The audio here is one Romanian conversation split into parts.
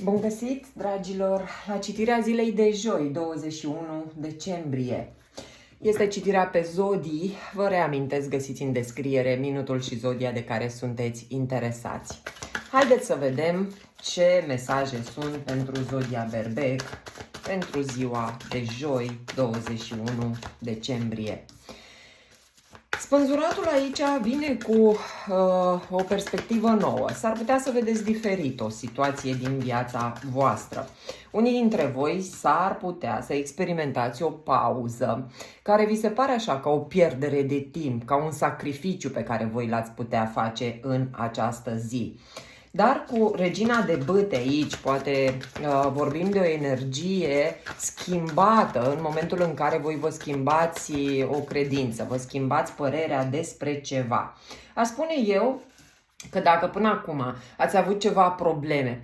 Bun găsit, dragilor, la citirea zilei de joi, 21 decembrie. Este citirea pe zodii. Vă reamintesc, găsiți în descriere minutul și zodia de care sunteți interesați. Haideți să vedem ce mesaje sunt pentru zodia Berbec pentru ziua de joi, 21 decembrie. Spânzuratul aici vine cu o perspectivă nouă. S-ar putea să vedeți diferit o situație din viața voastră. Unii dintre voi s-ar putea să experimentați o pauză care vi se pare așa ca o pierdere de timp, ca un sacrificiu pe care voi l-ați putea face în această zi. Dar cu regina de bâte aici, poate vorbim de o energie schimbată în momentul în care voi vă schimbați o credință, vă schimbați părerea despre ceva. Aș spune eu că dacă până acum ați avut ceva probleme,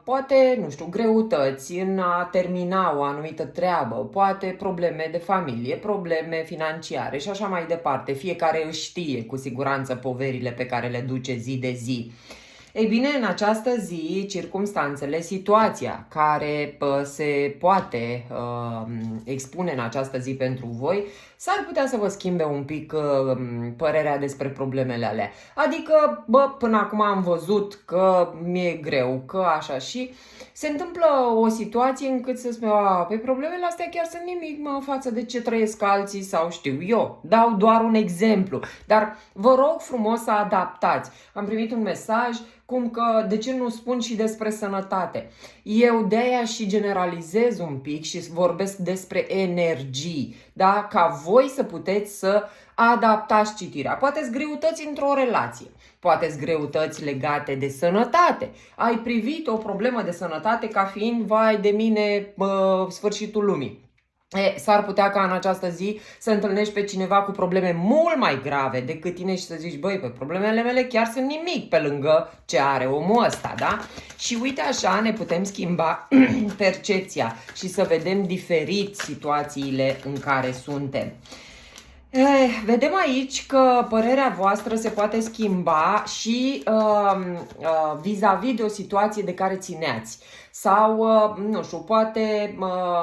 poate, nu știu, greutăți în a termina o anumită treabă, poate probleme de familie, probleme financiare și așa mai departe, fiecare își știe cu siguranță poverile pe care le duce zi de zi. Ei bine, în această zi, circumstanțele, situația care se poate expune în această zi pentru voi, s-ar putea să vă schimbe un pic părerea despre problemele alea. Adică, până acum am văzut că mi-e greu, că așa și se întâmplă o situație încât să spun, păi problemele astea chiar sunt nimic față de ce trăiesc alții sau știu eu. Dau doar un exemplu, dar vă rog frumos să adaptați. Am primit un mesaj cum că de ce nu spun și despre sănătate. Eu de-aia și generalizez un pic și vorbesc despre energii, da? Ca voi să puteți să adaptați citirea. Poate-s greutăți într-o relație, poate-s greutăți legate de sănătate. Ai privit o problemă de sănătate ca fiind, vai de mine, sfârșitul lumii. S-ar putea ca în această zi să întâlnești pe cineva cu probleme mult mai grave decât tine și să zici, băi, pe problemele mele chiar sunt nimic pe lângă ce are omul ăsta, da? Și uite așa ne putem schimba percepția și să vedem diferit situațiile în care suntem. Vedem aici că părerea voastră se poate schimba și vis-a-vis de o situație de care țineați. Sau, nu știu, poate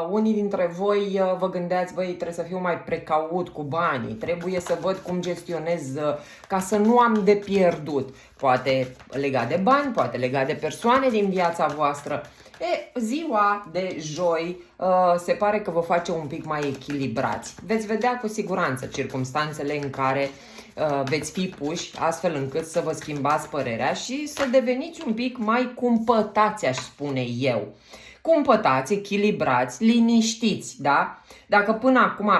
unii dintre voi vă gândeați, băi, trebuie să fiu mai precaut cu banii, trebuie să văd cum gestionez ca să nu am de pierdut. Poate legat de bani, poate legat de persoane din viața voastră. Ziua de joi se pare că vă face un pic mai echilibrați. Veți vedea cu siguranță circumstanțele în care veți fi puși astfel încât să vă schimbați părerea și să deveniți un pic mai cumpătați, aș spune eu. Cumpătați, echilibrați, liniștiți, da? Dacă până acum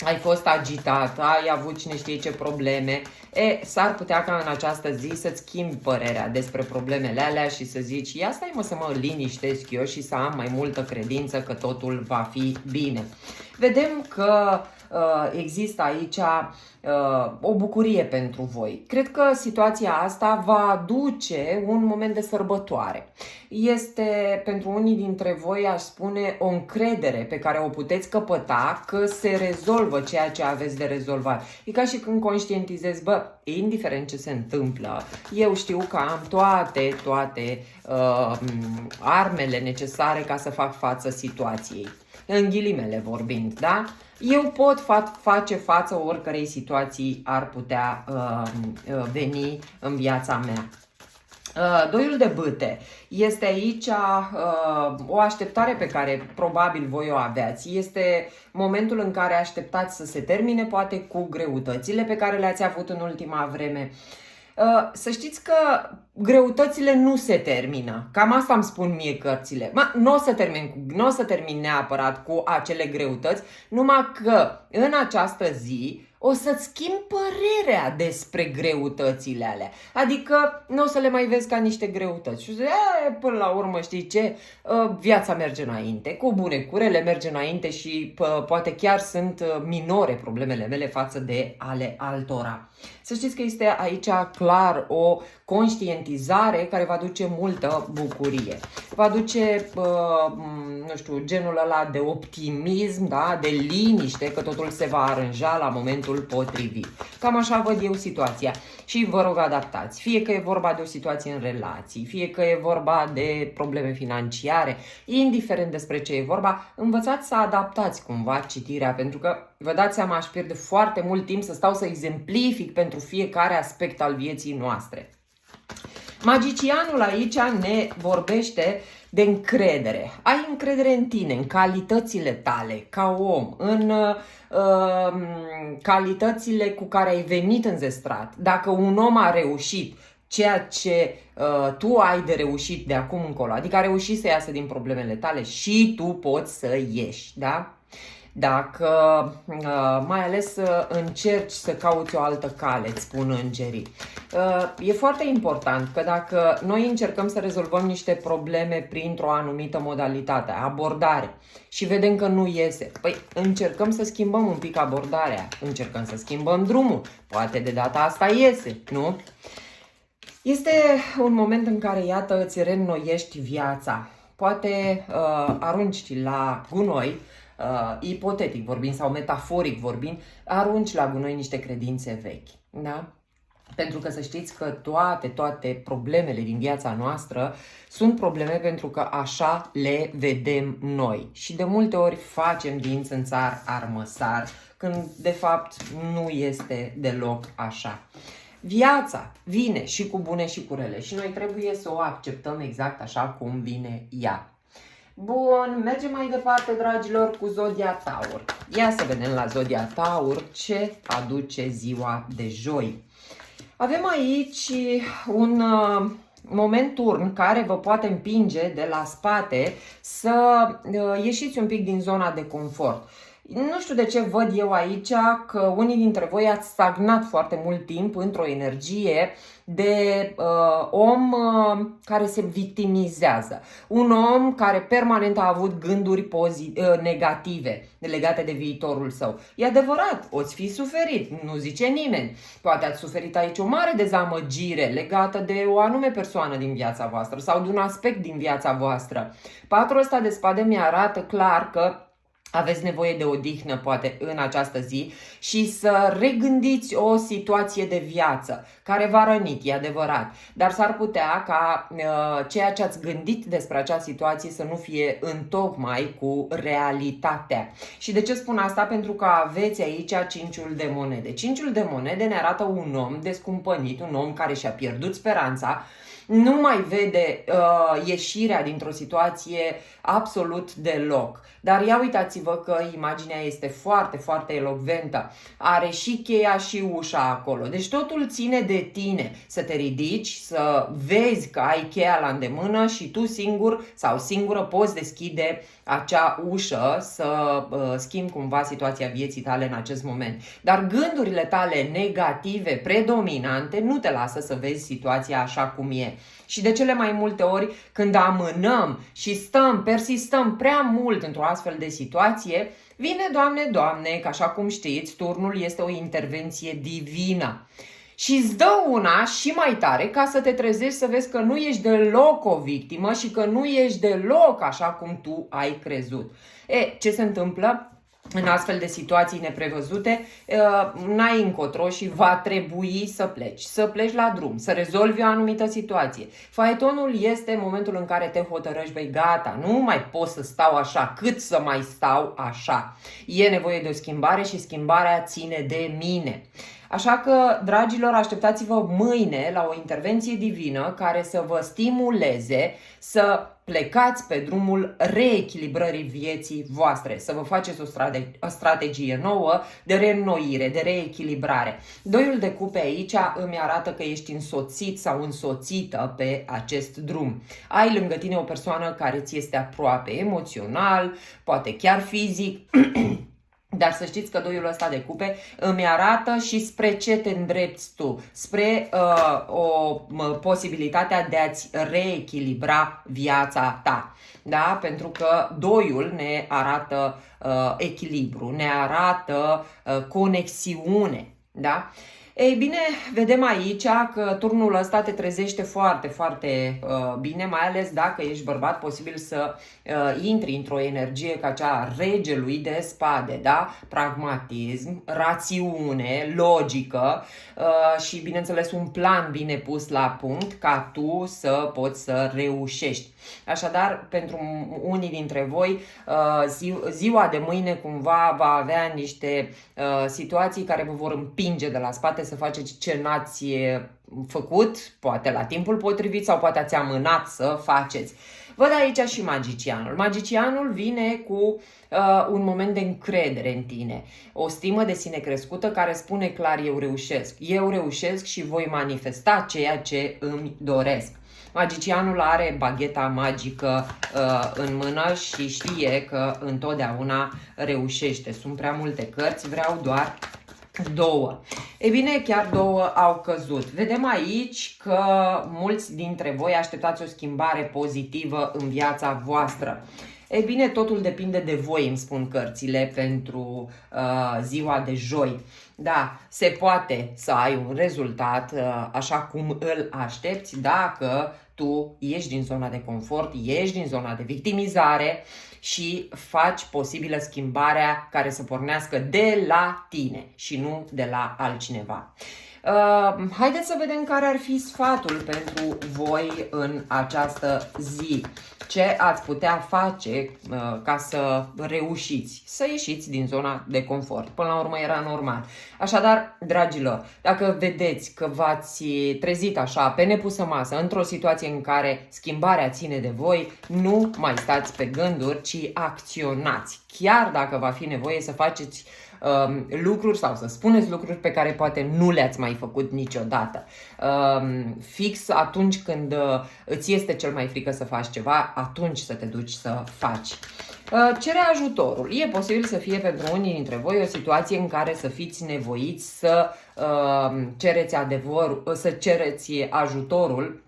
ai fost agitat, ai avut cine știe ce probleme, s-ar putea ca în această zi să-ți schimbi părerea despre problemele alea și să zici, ia stai mă să mă liniștesc eu și să am mai multă credință că totul va fi bine. Vedem că există aici o bucurie pentru voi. Cred că situația asta va aduce un moment de sărbătoare. Este pentru unii dintre voi, aș spune, o încredere pe care o puteți căpăta că se rezolvă ceea ce aveți de rezolvat. E ca și când conștientizezi, indiferent ce se întâmplă, eu știu că am toate armele necesare ca să fac față situației. În ghilimele vorbind, da? Eu pot face față oricărei situații ar putea veni în viața mea. Doiul de bâte este aici o așteptare pe care probabil voi o aveați. Este momentul în care așteptați să se termine poate cu greutățile pe care le-ați avut în ultima vreme. Să știți că greutățile nu se termină. Cam asta îmi spun mie cărțile. Nu o să termin neapărat cu acele greutăți, numai că în această zi o să-ți schimbi părerea despre greutățile alea. Adică nu o să le mai vezi ca niște greutăți. Și până la urmă, știi ce? Viața merge înainte, cu bune, cu rele merge înainte și poate chiar sunt minore problemele mele față de ale altora. Să știți că este aici clar o conștientizare care va duce multă bucurie. vă aduce, nu știu, genul ăla de optimism, da? De liniște, că totul se va aranja la momentul potrivit. Cam așa văd eu situația și vă rog adaptați. Fie că e vorba de o situație în relații, fie că e vorba de probleme financiare, indiferent despre ce e vorba, învățați să adaptați cumva citirea, pentru că vă dați seama, aș pierde foarte mult timp să stau să exemplific pentru fiecare aspect al vieții noastre. Magicianul aici ne vorbește de încredere. Ai încredere în tine, în calitățile tale ca om, în calitățile cu care ai venit înzestrat. Dacă un om a reușit ceea ce tu ai de reușit de acum încolo, adică a reușit să iasă din problemele tale, și tu poți să ieși, da? Dacă mai ales încerci să cauți o altă cale, îți spun îngerii. E foarte important că dacă noi încercăm să rezolvăm niște probleme printr-o anumită modalitate, abordare, și vedem că nu iese, păi încercăm să schimbăm un pic abordarea, încercăm să schimbăm drumul, poate de data asta iese, nu? Este un moment în care, iată, îți reînnoiești viața. Poate arunci la gunoi, ipotetic vorbind sau metaforic vorbind, arunci la gunoi niște credințe vechi, da? Pentru că să știți că toate problemele din viața noastră sunt probleme pentru că așa le vedem noi. Și de multe ori facem din țânțar armăsar, când de fapt nu este deloc așa. Viața vine și cu bune și cu rele și noi trebuie să o acceptăm exact așa cum vine ea. Bun, mergem mai departe, dragilor, cu Zodia Taur. Ia să vedem la Zodia Taur ce aduce ziua de joi. Avem aici un moment turn care vă poate împinge de la spate să ieșiți un pic din zona de confort. Nu știu de ce văd eu aici că unii dintre voi ați stagnat foarte mult timp într-o energie de om care se victimizează. Un om care permanent a avut gânduri negative legate de viitorul său. E adevărat, oți fi suferit, nu zice nimeni. Poate ați suferit aici o mare dezamăgire legată de o anume persoană din viața voastră sau de un aspect din viața voastră. Patrul ăsta de spade mi-arată clar că aveți nevoie de odihnă, poate, în această zi și să regândiți o situație de viață care v-a rănit, e adevărat. Dar s-ar putea ca ceea ce ați gândit despre acea situație să nu fie întocmai cu realitatea. Și de ce spun asta? Pentru că aveți aici cinciul de monede. Cinciul de monede ne arată un om descumpănit, un om care și-a pierdut speranța, nu mai vede ieșirea dintr-o situație absolut deloc. Dar ia uitați-vă că imaginea este foarte, foarte elocventă. Are și cheia și ușa acolo. Deci totul ține de tine. Să te ridici, să vezi că ai cheia la îndemână și tu singur sau singură poți deschide acea ușă să schimbi cumva situația vieții tale în acest moment. Dar gândurile tale negative, predominante, nu te lasă să vezi situația așa cum e. Și de cele mai multe ori, când amânăm și persistăm prea mult într-o astfel de situație, vine, Doamne, Doamne, că așa cum știți, turnul este o intervenție divină. Și îți dă una și mai tare ca să te trezești să vezi că nu ești deloc o victimă și că nu ești deloc așa cum tu ai crezut. Ce se întâmplă? În astfel de situații neprevăzute, n-ai încotro și va trebui să pleci la drum, să rezolvi o anumită situație. Faetonul este momentul în care te hotărăști, băi, gata, nu mai pot să stau așa, cât să mai stau așa. E nevoie de o schimbare și schimbarea ține de mine. Așa că, dragilor, așteptați-vă mâine la o intervenție divină care să vă stimuleze să plecați pe drumul reechilibrării vieții voastre, să vă faceți o strategie nouă de reînnoire, de reechilibrare. Doiul de cupe aici îmi arată că ești însoțit sau însoțită pe acest drum. Ai lângă tine o persoană care ți este aproape emoțional, poate chiar fizic. Dar să știți că doiul ăsta de cupe îmi arată și spre ce te îndrepți tu, spre posibilitatea de a-ți reechilibra viața ta. Da? Pentru că doiul ne arată echilibru, ne arată conexiune. Da? Ei bine, vedem aici că turnul ăsta te trezește foarte, foarte bine, mai ales dacă ești bărbat, posibil să intri într-o energie ca cea a regelui de spade, da? Pragmatism, rațiune, logică și, bineînțeles, un plan bine pus la punct ca tu să poți să reușești. Așadar, pentru unii dintre voi, ziua de mâine cumva va avea niște situații care vă vor împinge de la spate să faceți ce n-ați făcut, poate la timpul potrivit sau poate ați amânat să faceți. Văd aici și magicianul. Magicianul vine cu un moment de încredere în tine, o stimă de sine crescută care spune clar: eu reușesc și voi manifesta ceea ce îmi doresc. Magicianul are bagheta magică în mână și știe că întotdeauna reușește. Sunt prea multe cărți, vreau doar două. Ei bine, chiar două au căzut. Vedem aici că mulți dintre voi așteptați o schimbare pozitivă în viața voastră. Ei bine, totul depinde de voi, îmi spun cărțile, pentru ziua de joi. Da, se poate să ai un rezultat așa cum îl aștepți dacă tu ieși din zona de confort, ieși din zona de victimizare și faci posibilă schimbarea care să pornească de la tine și nu de la altcineva. Haideți să vedem care ar fi sfatul pentru voi în această zi. Ce ați putea face ca să reușiți, să ieșiți din zona de confort. Până la urmă era normal. Așadar, dragilor, dacă vedeți că v-ați trezit așa pe nepusă masă, într-o situație în care schimbarea ține de voi, nu mai stați pe gânduri, ci acționați. Chiar dacă va fi nevoie să faceți lucruri sau să spuneți lucruri pe care poate nu le-ați mai făcut niciodată. Fix atunci când îți este cel mai frică să faci ceva, atunci să te duci să faci. Cere ajutorul. E posibil să fie pentru unii dintre voi o situație în care să fiți nevoiți să cereți ajutorul,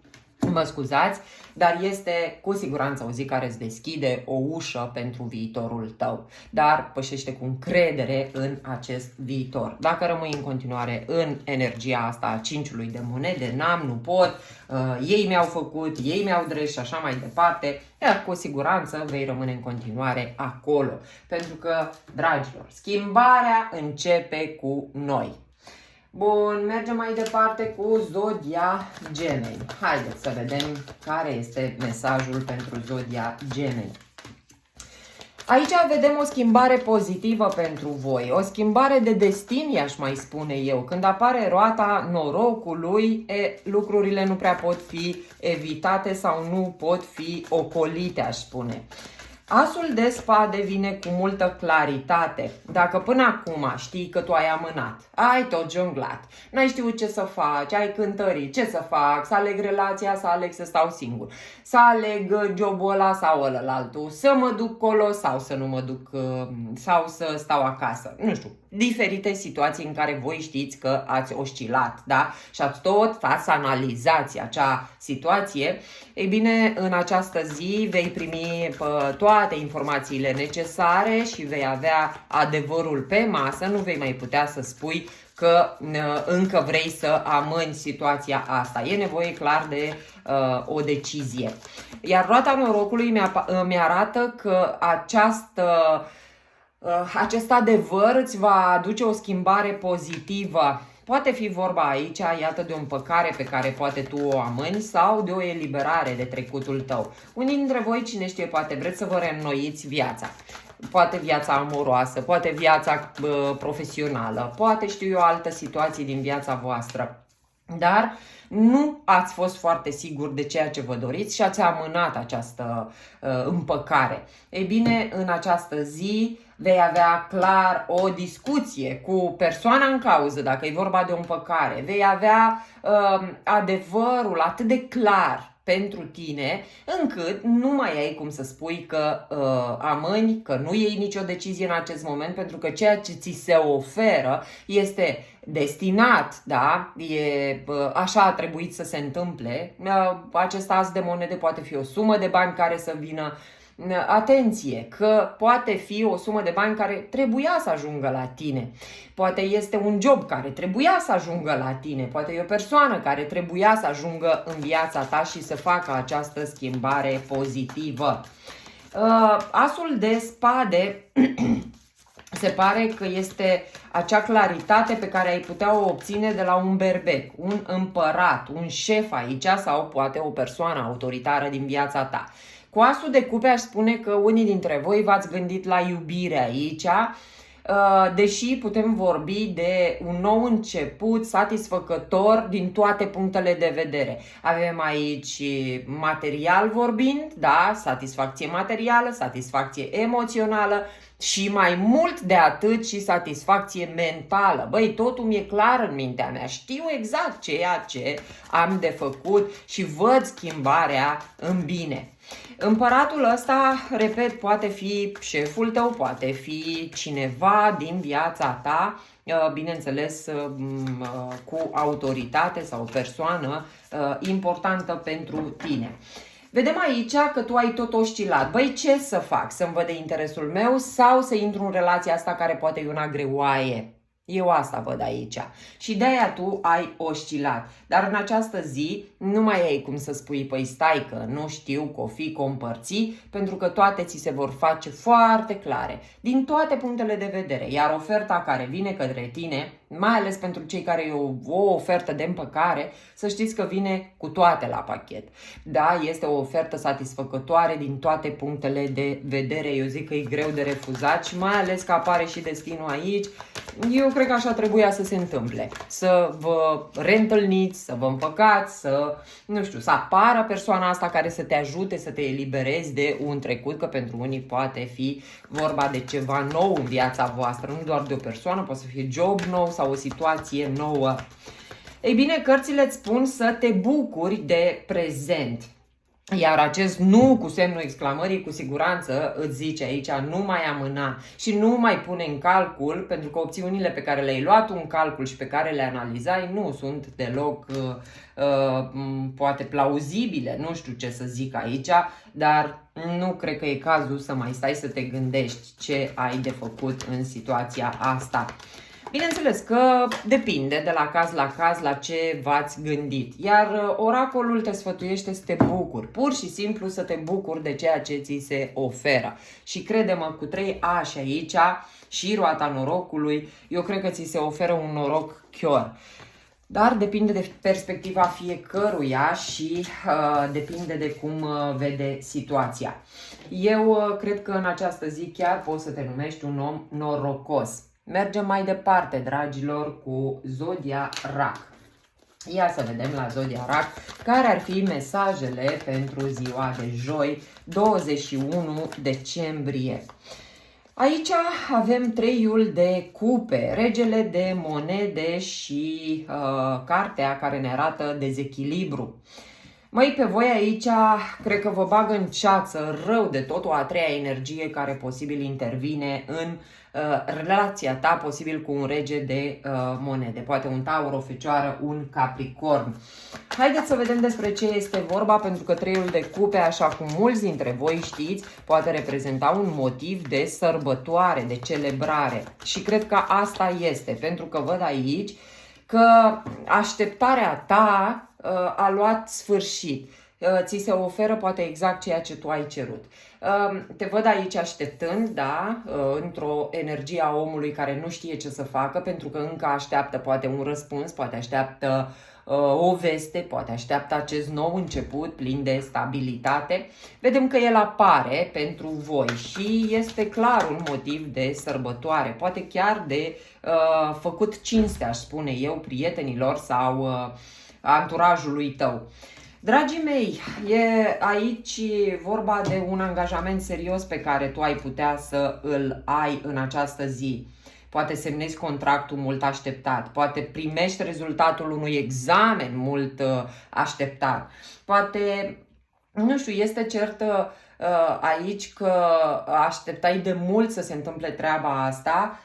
mă scuzați, dar este cu siguranță o zi care îți deschide o ușă pentru viitorul tău. Dar pășește cu încredere în acest viitor. Dacă rămâi în continuare în energia asta a cinciului de monede, n-am, nu pot, ei mi-au făcut, ei mi-au drept și așa mai departe, iar cu siguranță vei rămâne în continuare acolo. Pentru că, dragilor, schimbarea începe cu noi. Bun, mergem mai departe cu Zodia Gemeni. Haideți să vedem care este mesajul pentru Zodia Gemeni. Aici vedem o schimbare pozitivă pentru voi, o schimbare de destin, i-aș mai spune eu. Când apare roata norocului, lucrurile nu prea pot fi evitate sau nu pot fi ocolite, aș spune. Asul de spade vine cu multă claritate. Dacă până acum știi că tu ai amânat, ai tot jonglat, n-ai știut ce să faci, ai cântărit, ce să fac, să aleg relația, să aleg să stau singur, să aleg jobul ăla sau ălălaltul, să mă duc colo sau să nu mă duc, sau să stau acasă, nu știu, diferite situații în care voi știți că ați oscilat, da? Și ați tot să analizați acea situație. Ei bine, în această zi vei primi toate informațiile necesare și vei avea adevărul pe masă, nu vei mai putea să spui că încă vrei să amâni situația asta. E nevoie clar de o decizie. Iar roata norocului mi arată că acest adevăr îți va aduce o schimbare pozitivă. Poate fi vorba aici, iată, de o împăcare pe care poate tu o amâni sau de o eliberare de trecutul tău. Unii dintre voi, cine știe, poate vreți să vă reînnoiți viața. Poate viața amoroasă, poate viața profesională, poate știu eu altă situație din viața voastră. Dar nu ați fost foarte siguri de ceea ce vă doriți și ați amânat această împăcare. Ei bine, în această zi vei avea clar o discuție cu persoana în cauză, dacă e vorba de o împăcare. Vei avea adevărul atât de clar pentru tine, încât nu mai ai cum să spui că amâni, că nu iei nicio decizie în acest moment, pentru că ceea ce ți se oferă este destinat, da? Așa a trebuit să se întâmple. Acest as de monede poate fi o sumă de bani care să vină atenție, că poate fi o sumă de bani care trebuia să ajungă la tine. Poate este un job care trebuia să ajungă la tine. Poate e o persoană care trebuia să ajungă în viața ta și să facă această schimbare pozitivă. Asul de spade se pare că este acea claritate pe care ai putea o obține de la un berbec, un împărat, un șef aici sau poate o persoană autoritară din viața ta. Cu asul de cupe aș spune că unii dintre voi v-ați gândit la iubire aici, deși putem vorbi de un nou început satisfăcător din toate punctele de vedere. Avem aici material vorbind, da, satisfacție materială, satisfacție emoțională și mai mult de atât și satisfacție mentală. Băi, totul mi-e clar în mintea mea, știu exact ceea ce am de făcut și văd schimbarea în bine. Împăratul ăsta, repet, poate fi șeful tău, poate fi cineva din viața ta, bineînțeles cu autoritate sau o persoană importantă pentru tine. Vedem aici că tu ai tot oscilat. Băi, ce să fac? Să-mi văd de interesul meu sau să intru în relația asta care poate e una greoaie? Eu asta văd aici. Și de-aia tu ai oscilat. Dar în această zi nu mai ai cum să spui, păi stai că nu știu, că o fi, că o împărți, pentru că toate ți se vor face foarte clare, din toate punctele de vedere. Iar oferta care vine către tine, mai ales pentru cei care e o ofertă de împăcare, să știți că vine cu toate la pachet. Da, este o ofertă satisfăcătoare din toate punctele de vedere. Eu zic că e greu de refuzat și mai ales că apare și destinul aici. Eu cred că așa trebuia să se întâmple. Să vă reîntâlniți, să vă împăcați, să, nu știu, să apară persoana asta care să te ajute să te eliberezi de un trecut, că pentru unii poate fi vorba de ceva nou în viața voastră, nu doar de o persoană, poate să fie job nou sau o situație nouă. Ei bine, cărțile îți spun să te bucuri de prezent. Iar acest nu cu semnul exclamării cu siguranță îți zice aici nu mai amâna și nu mai pune în calcul, pentru că opțiunile pe care le-ai luat în calcul și pe care le analizai nu sunt deloc poate plauzibile, nu știu ce să zic aici, dar nu cred că e cazul să mai stai să te gândești ce ai de făcut în situația asta. Bineînțeles că depinde de la caz la ce v-ați gândit, iar oracolul te sfătuiește să te bucuri, pur și simplu să te bucuri de ceea ce ți se oferă. Și crede-mă, cu 3 ași aici și roata norocului, eu cred că ți se oferă un noroc chior. Dar depinde de perspectiva fiecăruia și depinde de cum vede situația. Eu cred că în această zi chiar poți să te numești un om norocos. Mergem mai departe, dragilor, cu Zodia Rac. Ia să vedem la Zodia Rac care ar fi mesajele pentru ziua de joi, 21 decembrie. Aici avem treiul de cupe, regele de monede și cartea care ne arată dezechilibru. Măi, pe voi aici cred că vă bagă în ceață rău de tot o a treia energie care posibil intervine în relația ta, posibil cu un rege de monede, poate un taur, o fecioară, un capricorn. Haideți să vedem despre ce este vorba, pentru că treiul de cupe, așa cum mulți dintre voi știți, poate reprezenta un motiv de sărbătoare, de celebrare. Și cred că asta este, pentru că văd aici că așteptarea ta a luat sfârșit. Ți se oferă poate exact ceea ce tu ai cerut. Te văd aici așteptând, da, într-o energie a omului care nu știe ce să facă, pentru că încă așteaptă poate un răspuns, poate așteaptă o veste, poate așteaptă acest nou început plin de stabilitate. Vedem că el apare pentru voi și este clar un motiv de sărbătoare, poate chiar de făcut cinste, aș spune eu, prietenilor sau anturajului tău. Dragii mei, e aici vorba de un angajament serios pe care tu ai putea să îl ai în această zi. Poate semnezi contractul mult așteptat, poate primești rezultatul unui examen mult așteptat. Poate, nu știu, este cert aici că așteptai de mult să se întâmple treaba asta,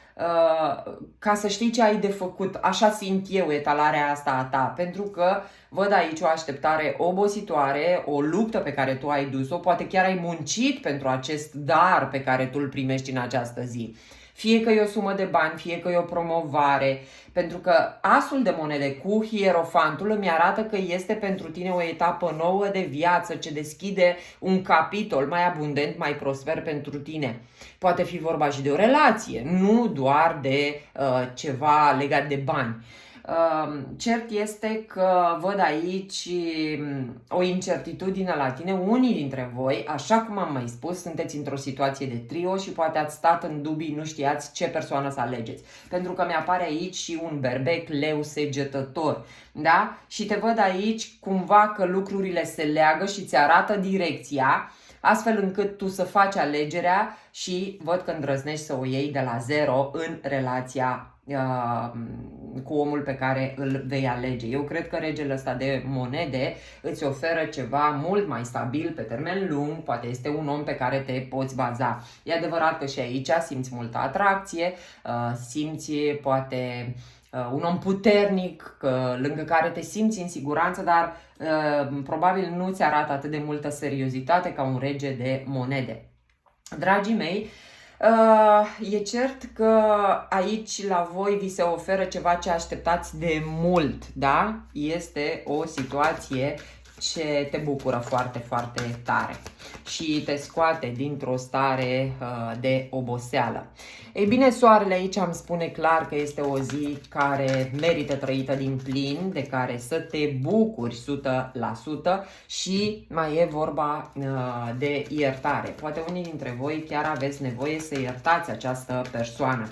ca să știi ce ai de făcut. Așa simt eu etalarea asta a ta, pentru că văd aici o așteptare obositoare, o luptă pe care tu ai dus-o, poate chiar ai muncit pentru acest dar pe care tu îl primești în această zi. Fie că e o sumă de bani, fie că e o promovare, pentru că asul de monede cu hierofantul îmi arată că este pentru tine o etapă nouă de viață ce deschide un capitol mai abundent, mai prosper pentru tine. Poate fi vorba și de o relație, nu doar de ceva legat de bani. Cert este că văd aici o incertitudine la tine. Unii dintre voi, așa cum am mai spus, sunteți într-o situație de trio și poate ați stat în dubii, nu știați ce persoană să alegeți. Pentru că mi-apare aici și un berbec, leu, săgetător. Da? Și te văd aici cumva că lucrurile se leagă și ți arată direcția, astfel încât tu să faci alegerea și văd că îndrăznești să o iei de la zero în relația cu omul pe care îl vei alege. Eu cred că regele ăsta de monede îți oferă ceva mult mai stabil pe termen lung, poate este un om pe care te poți baza. E adevărat că și aici simți multă atracție, simți poate un om puternic lângă care te simți în siguranță, dar probabil nu ți arată atât de multă seriozitate ca un rege de monede. Dragii mei, e cert că aici la voi vi se oferă ceva ce așteptați de mult, da? Este o situație ce te bucură foarte, foarte tare și te scoate dintr-o stare de oboseală. Ei bine, soarele aici îmi spune clar că este o zi care merită trăită din plin, de care să te bucuri 100% și mai e vorba de iertare. Poate unii dintre voi chiar aveți nevoie să iertați această persoană.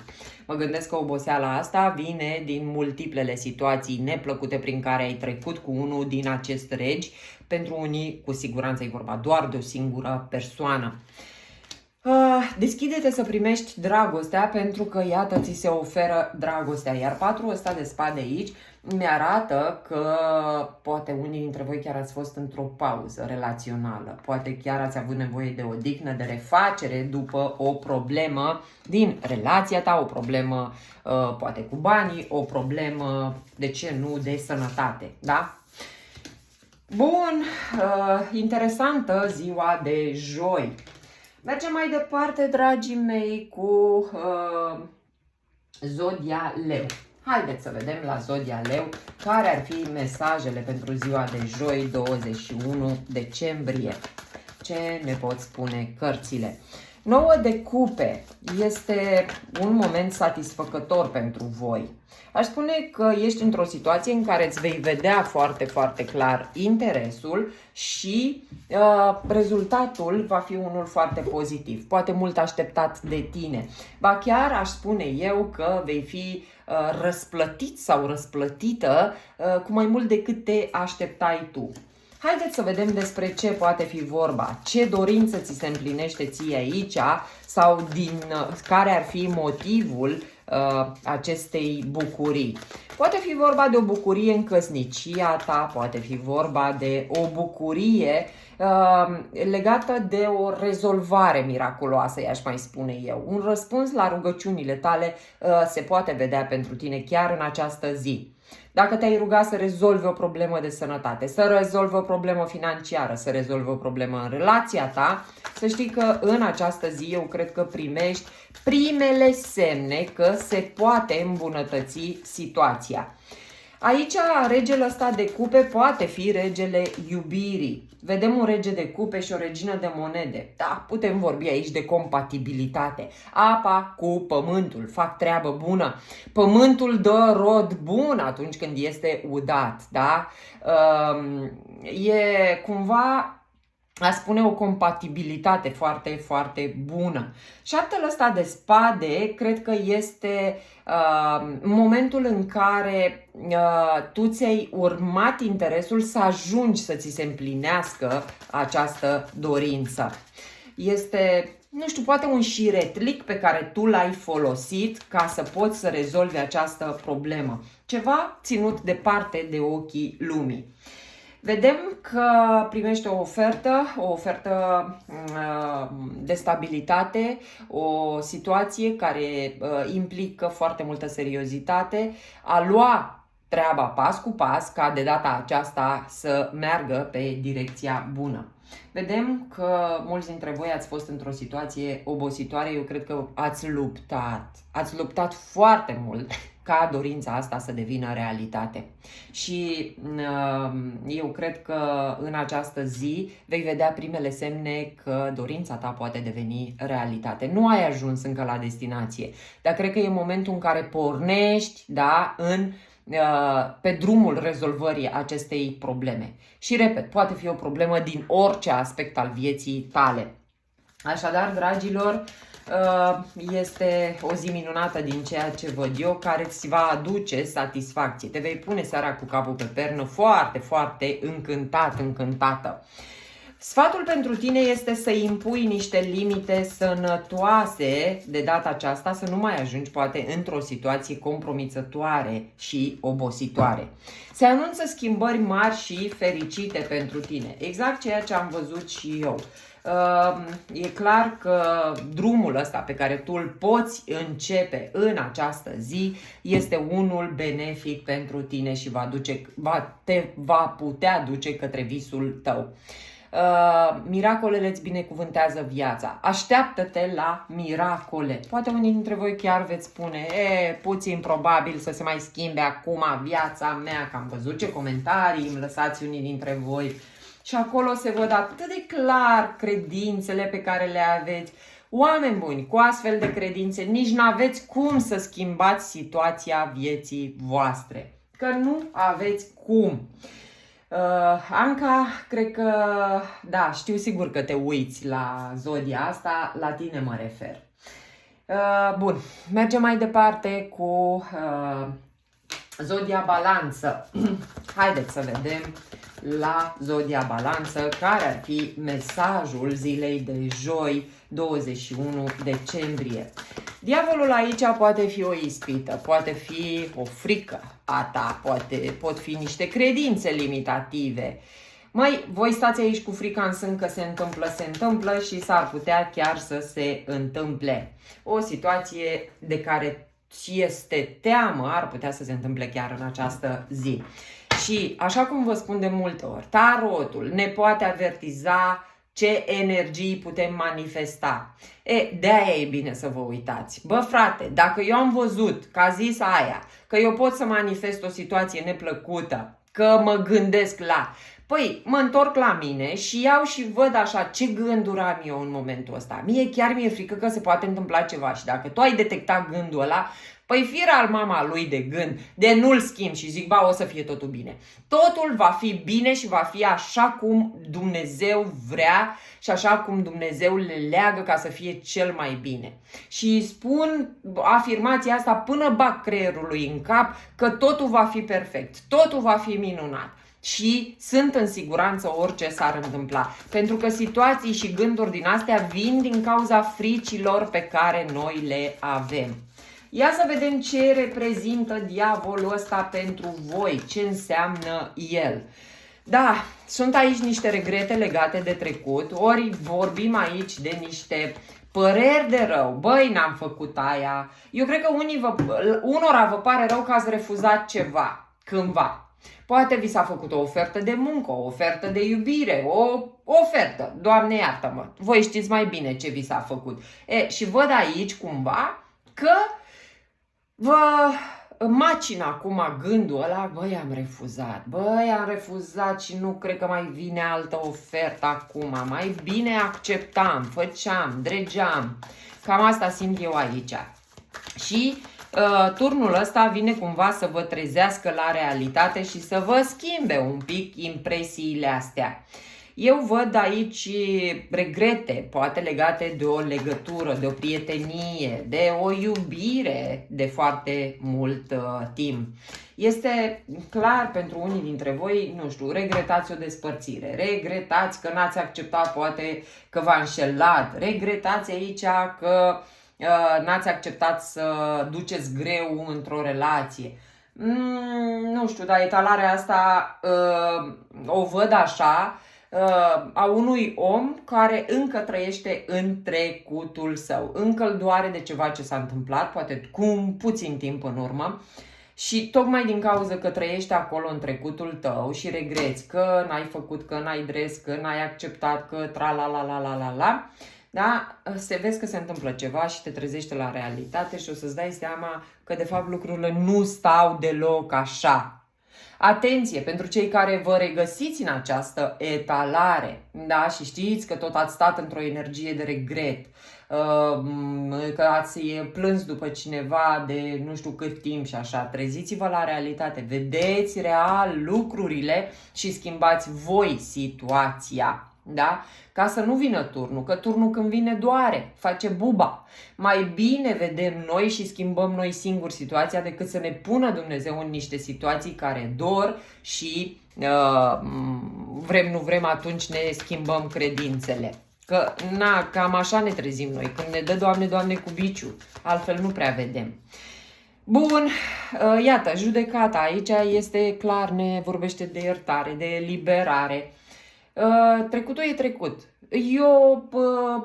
Mă gândesc că oboseala asta vine din multiplele situații neplăcute prin care ai trecut cu unul din acest regi. Pentru unii, cu siguranță, e vorba doar de o singură persoană. Deschide-te să primești dragostea, pentru că, iată, ți se oferă dragostea. Iar patrul ăsta de spade aici mi-arată că poate unii dintre voi chiar ați fost într-o pauză relațională. Poate chiar ați avut nevoie de odihnă, de refacere după o problemă din relația ta, o problemă poate cu banii, o problemă, de ce nu, de sănătate, da? Bun, interesantă ziua de joi. Mergem mai departe, dragii mei, cu Zodia Leu. Haideți să vedem la Zodia Leu care ar fi mesajele pentru ziua de joi, 21 decembrie. Ce ne pot spune cărțile? 9 de cupe este un moment satisfăcător pentru voi. Aș spune că ești într-o situație în care îți vei vedea foarte, foarte clar interesul și rezultatul va fi unul foarte pozitiv, poate mult așteptat de tine. Ba chiar aș spune eu că vei fi răsplătit sau răsplătită cu mai mult decât te așteptai tu. Haideți să vedem despre ce poate fi vorba, ce dorință ți se împlinește ție aici sau din care ar fi motivul acestei bucurii. Poate fi vorba de o bucurie în căsnicia ta, poate fi vorba de o bucurie legată de o rezolvare miraculoasă, i-aș mai spune eu. Un răspuns la rugăciunile tale se poate vedea pentru tine chiar în această zi. Dacă te-ai rugat să rezolvi o problemă de sănătate, să rezolvi o problemă financiară, să rezolvi o problemă în relația ta, să știi că în această zi eu cred că primești primele semne că se poate îmbunătăți situația. Aici regele ăsta de cupe poate fi regele iubirii. Vedem un rege de cupe și o regină de monede. Da, putem vorbi aici de compatibilitate. Apa cu pământul fac treabă bună. Pământul dă rod bun atunci când este udat. Da? E cumva, a spune, o compatibilitate foarte, foarte bună. Șaptele ăsta de spade cred că este momentul în care tu ți-ai urmat interesul să ajungi să ți se împlinească această dorință. Este, nu știu, poate un șiretlic pe care tu l-ai folosit ca să poți să rezolvi această problemă. Ceva ținut departe de ochii lumii. Vedem că primește o ofertă de stabilitate, o situație care implică foarte multă seriozitate, a lua treaba pas cu pas, ca de data aceasta să meargă pe direcția bună. Vedem că mulți dintre voi ați fost într-o situație obositoare, eu cred că ați luptat foarte mult ca dorința asta să devină realitate. Și eu cred că în această zi vei vedea primele semne că dorința ta poate deveni realitate. Nu ai ajuns încă la destinație, dar cred că e momentul în care pornești, da, pe drumul rezolvării acestei probleme. Și repet, poate fi o problemă din orice aspect al vieții tale. Așadar, dragilor, este o zi minunată din ceea ce văd eu, care îți va aduce satisfacție. Te vei pune seara cu capul pe pernă foarte, foarte încântată. Sfatul pentru tine este să impui niște limite sănătoase de data aceasta, să nu mai ajungi poate într-o situație compromițătoare și obositoare. Se anunță schimbări mari și fericite pentru tine, exact ceea ce am văzut și eu. E clar că drumul ăsta pe care tu îl poți începe în această zi este unul benefic pentru tine și te va putea duce către visul tău. Miracolele îți binecuvântează viața. Așteaptă-te la miracole. Poate unii dintre voi chiar veți spune, puțin probabil să se mai schimbe acum viața mea, că am văzut ce comentarii îmi lăsați unii dintre voi. Și acolo se văd atât de clar credințele pe care le aveți. Oameni buni, cu astfel de credințe nici n-aveți cum să schimbați situația vieții voastre. Că nu aveți cum. Anca, cred că, da, știu sigur că te uiți la zodia asta, la tine mă refer. Bun, mergem mai departe cu zodia Balanță. Haideți să vedem la zodia Balanță care ar fi mesajul zilei de joi, 21 decembrie. Diavolul aici poate fi o ispită, poate fi o frică a ta, pot fi niște credințe limitative. Măi, voi stați aici cu frica în sân că se întâmplă și s-ar putea chiar să se întâmple. O situație de care ți este teamă ar putea să se întâmple chiar în această zi. Și, așa cum vă spun de multe ori, tarotul ne poate avertiza ce energii putem manifesta. De-aia e bine să vă uitați. Bă, frate, dacă eu am văzut, ca zis aia, că eu pot să manifest o situație neplăcută, că mă gândesc la... Păi, mă întorc la mine și iau și văd așa ce gânduri am eu în momentul ăsta. Chiar mi-e frică că se poate întâmpla ceva și dacă tu ai detectat gândul ăla, păi fir al mama lui de gând, de nu-l schimb și zic, ba, o să fie totul bine. Totul va fi bine și va fi așa cum Dumnezeu vrea și așa cum Dumnezeu le leagă ca să fie cel mai bine. Și spun afirmația asta până bag creierului în cap că totul va fi perfect, totul va fi minunat. Și sunt în siguranță orice s-ar întâmpla. Pentru că situații și gânduri din astea vin din cauza fricilor pe care noi le avem. Ia să vedem ce reprezintă diavolul ăsta pentru voi, ce înseamnă el. Da, sunt aici niște regrete legate de trecut, ori vorbim aici de niște păreri de rău. Băi, n-am făcut aia. Eu cred că unora vă pare rău că ați refuzat ceva, cândva. Poate vi s-a făcut o ofertă de muncă, o ofertă de iubire, o ofertă, Doamne iartă-mă, voi știți mai bine ce vi s-a făcut. Și văd aici cumva că vă macină acum gândul ăla, băi, am refuzat și nu cred că mai vine altă ofertă acum, mai bine acceptam, făceam, dregeam, cam asta simt eu aici. Și turnul ăsta vine cumva să vă trezească la realitate și să vă schimbe un pic impresiile astea. Eu văd aici regrete, poate legate de o legătură, de o prietenie, de o iubire de foarte mult timp. Este clar pentru unii dintre voi, nu știu, regretați o despărțire, regretați că n-ați acceptat poate că v-a înșelat, regretați aici că n-ați acceptat să duceți greu într-o relație. Nu știu, dar etalarea asta o văd așa, a unui om care încă trăiește în trecutul său. Încă îl doare de ceva ce s-a întâmplat, poate cu puțin timp în urmă. Și tocmai din cauza că trăiești acolo în trecutul tău și regreți că n-ai făcut, că n-ai dres, că n-ai acceptat, că tra-la-la-la-la-la-la, da? Vezi că se întâmplă ceva și te trezește la realitate și o să-ți dai seama că de fapt lucrurile nu stau deloc așa. Atenție, pentru cei care vă regăsiți în această etalare, da? Și știți că tot ați stat într-o energie de regret, că ați plâns după cineva de nu știu cât timp și așa, treziți-vă la realitate, vedeți real lucrurile și schimbați voi situația. Da? Ca să nu vină turnul, că turnul când vine doare, face buba. Mai bine vedem noi și schimbăm noi singuri situația decât să ne pună Dumnezeu în niște situații care dor și vrem nu vrem atunci ne schimbăm credințele. Că cam așa ne trezim noi, când ne dă Doamne, Doamne cu biciu, altfel nu prea vedem. Bun, iată, judecata aici este clar, ne vorbește de iertare, de eliberare. Trecutul e trecut. Eu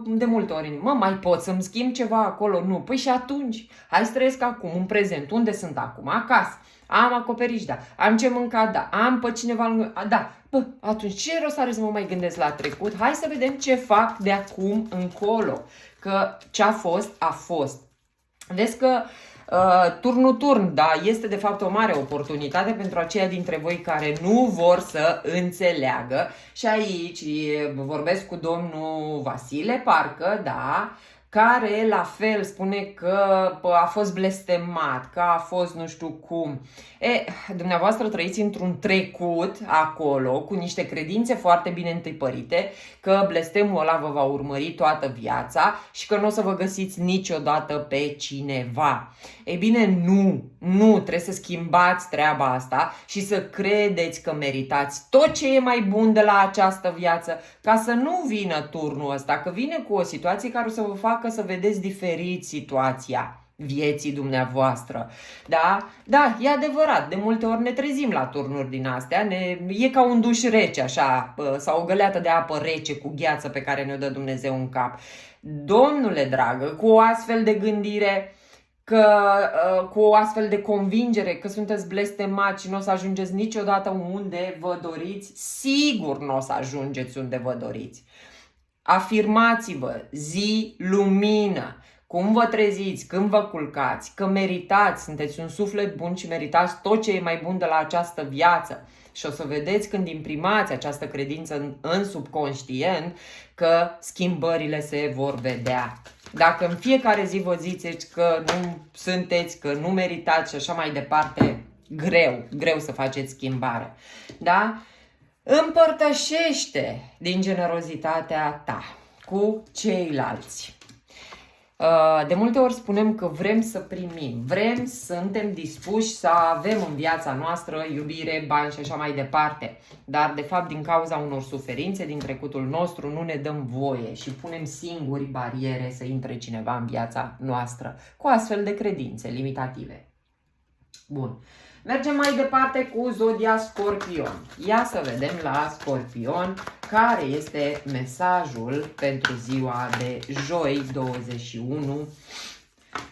de multe ori, mai pot să-mi schimb ceva acolo? Nu. Păi și atunci, hai să trăiesc acum, în prezent. Unde sunt acum? Acasă. Am acoperiș, da. Am ce mânca, da. Am pe cineva lângă, da. Atunci ce rost are să mă mai gândesc la trecut? Hai să vedem ce fac de acum încolo. Că ce-a fost, a fost. Vezi că turnul turn, da, este de fapt o mare oportunitate pentru aceia dintre voi care nu vor să înțeleagă. Și aici vorbesc cu domnul Vasile, parcă, da, care la fel spune că a fost blestemat, că a fost nu știu cum. Dumneavoastră trăiți într-un trecut acolo, cu niște credințe foarte bine întipărite, că blestemul ăla vă va urmări toată viața și că nu o să vă găsiți niciodată pe cineva. Ei bine, nu, trebuie să schimbați treaba asta și să credeți că meritați tot ce e mai bun de la această viață, ca să nu vină turnul ăsta, că vine cu o situație care o să vă facă să vedeți diferit situația vieții dumneavoastră. Da? Da, e adevărat, de multe ori ne trezim la turnuri din astea, e ca un duș rece așa, sau o găleată de apă rece cu gheață pe care ne-o dă Dumnezeu în cap. Domnule dragă, cu o astfel de gândire, cu o astfel de convingere că sunteți blestemați și nu o să ajungeți niciodată unde vă doriți, sigur nu o să ajungeți unde vă doriți. Afirmați-vă zi, lumină, cum vă treziți, când vă culcați, că meritați, sunteți un suflet bun și meritați tot ce e mai bun de la această viață. Și o să vedeți când imprimați această credință în subconștient că schimbările se vor vedea. Dacă în fiecare zi vă ziceți că nu sunteți, că nu meritați și așa mai departe, greu să faceți schimbare. Da? Împărtășește din generozitatea ta cu ceilalți. De multe ori spunem că vrem să primim, suntem dispuși să avem în viața noastră iubire, bani și așa mai departe. Dar de fapt din cauza unor suferințe din trecutul nostru nu ne dăm voie și punem singuri bariere să intre cineva în viața noastră cu astfel de credințe limitative. Bun. Mergem mai departe cu zodia Scorpion. Ia să vedem la Scorpion care este mesajul pentru ziua de joi, 21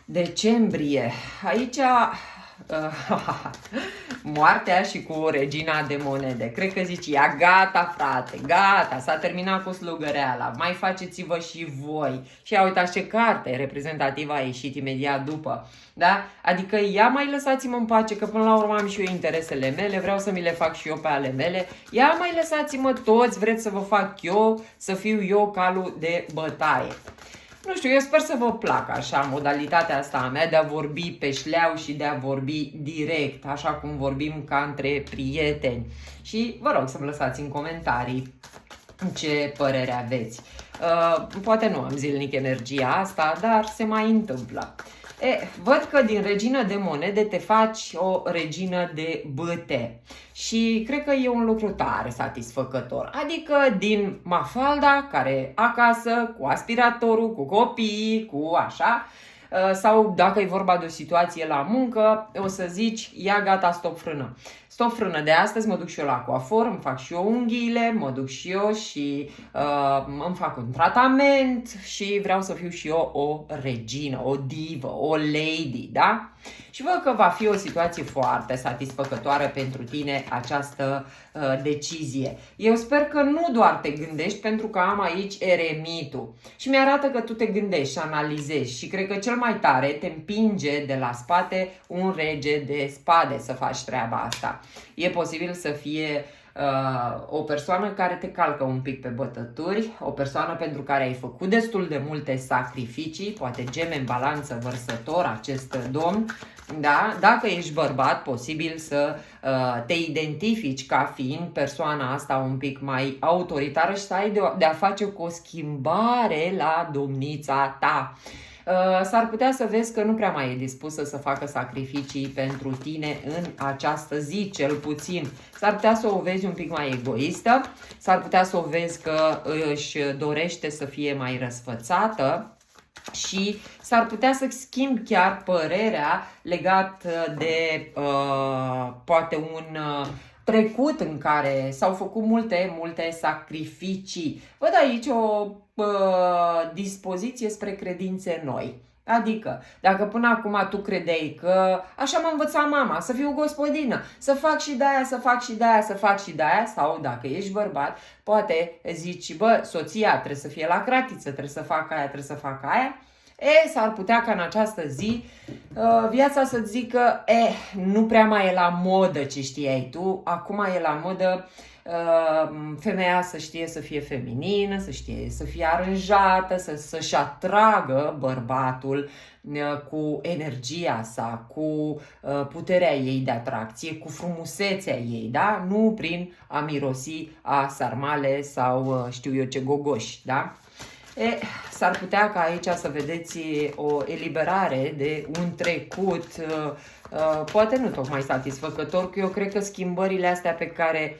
decembrie. Aici moartea și cu regina de monede. Cred că zici, ia gata frate, gata, s-a terminat cu slugăreala, mai faceți-vă și voi. Și ia uitați ce carte reprezentativă a ieșit imediat după. Da? Adică ia mai lăsați-mă în pace, că până la urmă am și eu interesele mele, vreau să mi le fac și eu pe ale mele. Ia mai lăsați-mă toți, vreți să vă fac eu, să fiu eu calul de bătaie. Nu știu, eu sper să vă placă așa modalitatea asta a mea de a vorbi pe șleau și de a vorbi direct, așa cum vorbim ca între prieteni. Și vă rog să-mi lăsați în comentarii ce părere aveți. Poate nu am zilnic energia asta, dar se mai întâmplă. Văd că din regină de monede te faci o regină de bâte și cred că e un lucru tare satisfăcător. Adică din Mafalda, care acasă, cu aspiratorul, cu copiii, cu așa, sau dacă e vorba de o situație la muncă, o să zici, ia gata, stop frână. Stop frână, de astăzi mă duc și eu la coafor, îmi fac și eu unghiile, mă duc și eu și îmi fac un tratament și vreau să fiu și eu o regină, o divă, o lady, da? Și văd că va fi o situație foarte satisfăcătoare pentru tine această decizie. Eu sper că nu doar te gândești, pentru că am aici eremitul și mi-arată că tu te gândești și analizezi și cred că cel mai tare te împinge de la spate un rege de spade să faci treaba asta. E posibil să fie o persoană care te calcă un pic pe bătături, o persoană pentru care ai făcut destul de multe sacrificii, poate geme în balanță vărsător acest domn, da? Dacă ești bărbat, posibil să te identifici ca fiind persoana asta un pic mai autoritară și să ai de a face cu o schimbare la domnița ta. S-ar putea să vezi că nu prea mai e dispusă să facă sacrificii pentru tine în această zi, cel puțin. S-ar putea să o vezi un pic mai egoistă, s-ar putea să o vezi că își dorește să fie mai răsfățată și s-ar putea să schimbi chiar părerea legat de poate un trecut în care s-au făcut multe sacrificii. Văd aici o dispoziție spre credințe noi. Adică, dacă până acum tu credeai că așa m-a învățat mama, să fiu gospodină, să fac și de-aia, să fac și de-aia, să fac și de-aia, sau dacă ești bărbat, poate zici, bă, soția trebuie să fie la cratiță, trebuie să facă aia, trebuie să facă aia. S-ar putea ca în această zi viața să-ți zică, nu prea mai e la modă ce știai tu, acum e la modă femeia să știe să fie feminină, să știe să fie aranjată, să-și atragă bărbatul cu energia sa, cu puterea ei de atracție, cu frumusețea ei, da? Nu prin a mirosi a sarmale sau știu eu ce gogoși, da? S-ar putea ca aici să vedeți o eliberare de un trecut, poate nu tocmai satisfăcător, că eu cred că schimbările astea pe care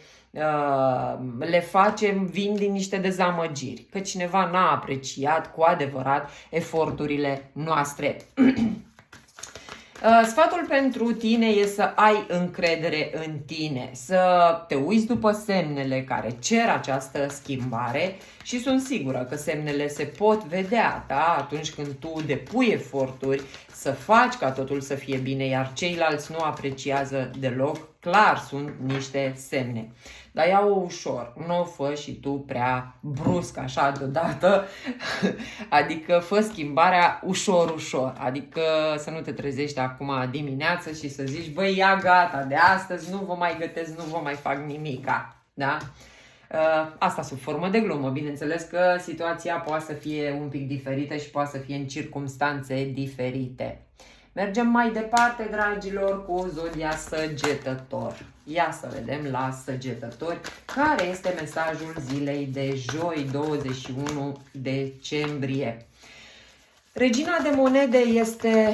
le facem vin din niște dezamăgiri, că cineva n-a apreciat cu adevărat eforturile noastre. Sfatul pentru tine e să ai încredere în tine, să te uiți după semnele care cer această schimbare și sunt sigură că semnele se pot vedea, da? Atunci când tu depui eforturi să faci ca totul să fie bine, iar ceilalți nu apreciază deloc, clar sunt niște semne. Dar ia-o ușor, nu o fă și tu prea brusc așa deodată, adică fă schimbarea ușor, adică să nu te trezești acum dimineață și să zici, băi, ia gata, de astăzi nu vă mai gătesc, nu vă mai fac nimica, da? Asta sub formă de glumă, bineînțeles că situația poate să fie un pic diferită și poate să fie în circumstanțe diferite. Mergem mai departe, dragilor, cu zodia Săgetător. Ia să vedem la Săgetători care este mesajul zilei de joi, 21 decembrie. Regina de monede este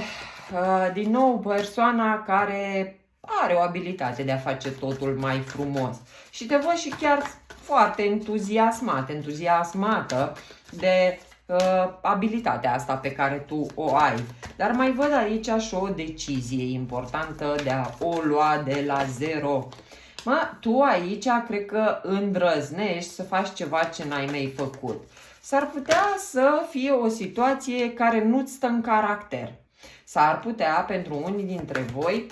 din nou persoana care are o abilitate de a face totul mai frumos. Și te văd și chiar foarte entuziasmată de abilitatea asta pe care tu o ai. Dar mai văd aici și o decizie importantă de a o lua de la zero. Tu aici cred că îndrăznești să faci ceva ce n-ai mai făcut. S-ar putea să fie o situație care nu-ți stă în caracter. S-ar putea pentru unii dintre voi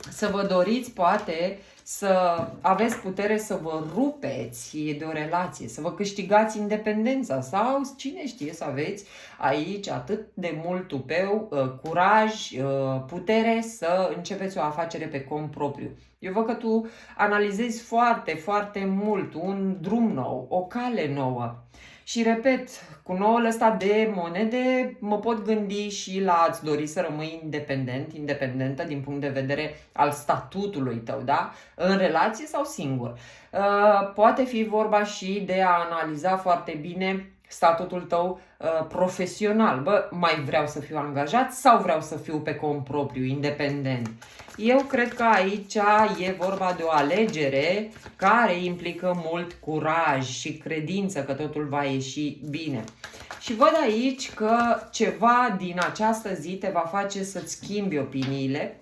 să vă doriți poate să aveți putere să vă rupeți de o relație, să vă câștigați independența sau cine știe să aveți aici atât de mult tupeu, curaj, putere să începeți o afacere pe cont propriu. Eu văd că tu analizezi foarte mult un drum nou, o cale nouă. Și repet, cu noul ăsta de monede mă pot gândi și la a-ți dori să rămâi independentă din punct de vedere al statutului tău, da? În relație sau singur. Poate fi vorba și de a analiza foarte bine statutul tău profesional. Bă, mai vreau să fiu angajat sau vreau să fiu pe cont propriu, independent? Eu cred că aici e vorba de o alegere care implică mult curaj și credință că totul va ieși bine. Și văd aici că ceva din această zi te va face să-ți schimbi opiniile,